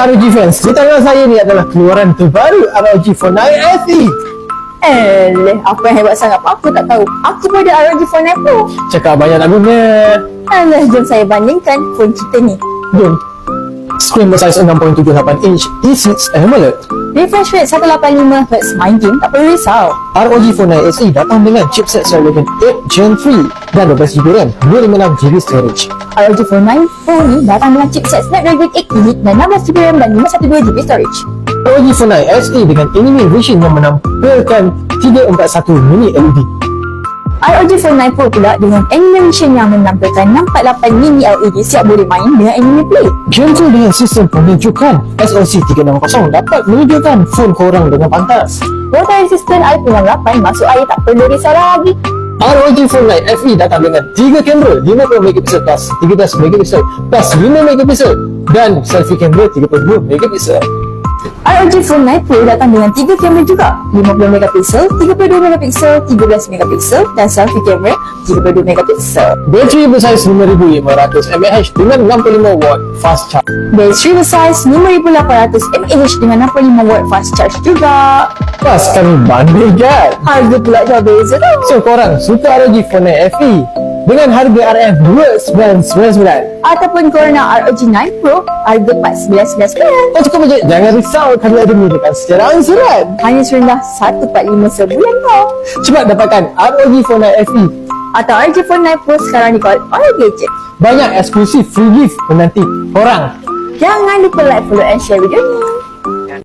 ROG fans, di tangan saya ni adalah keluaran terbaru ROG Phone 9 FE. Apa yang hebat sangat pun aku tak tahu. Aku pun ada ROG Phone 9 Pro. Cakap banyak nak guna. Jom saya bandingkan phone kita ni. Jom. Screen bersaiz 6.78 inch E6 AMOLED. Refresh rate 185Hz, main game tak perlu risau. ROG Phone 9 SE datang dengan chipset Snapdragon 8 Gen 3 dan 12GB RAM, 256GB storage. ROG Phone 9 Pro ni datang dengan chipset Snapdragon 8 Elite dan 16GB RAM dan 512GB storage. ROG Phone 9 SE dengan Anime Vision yang menampilkan 341 mini LED. ROG Phone 9 Pro pula dengan animation yang menampilkan 648 mini LED siap boleh main dengan Anime Play. Gen 2 dengan sistem penunjukan SoC 360 dapat menunjukkan phone korang dengan pantas. Water resistant IP68 masuk air tak perlu risau lagi. ROG Phone 9 FE datang dengan 3 kamera 50MP plus 13MP plus 5MP dan selfie kamera 32MP. ROG Phone 9 Pro datang dengan 3 kamera juga, 50MP, 32MP, 13MP dan selfie kamera 32MP. Bateri bersaiz 5500mAh dengan 65W fast charge. Bateri bersaiz 5800mAh dengan 65W fast charge juga. Pas kami bandingkan. Harga pula dah beza tau. So korang suka ROG Phone 9 FE dengan harga RM2999 Ataupun korang nak ROG 9 Pro harga RM4999. Oh cukup je, jangan risau kami ada mulakan secara angsuran. Hanya serendah 145 sebulan tau. Cepat dapatkan ROG Phone 9 FE Atau ROG Phone 9 Pro sekarang di call All Gadget. banyak eksklusif free gift menanti korang. Jangan lupa like, follow and share video ni.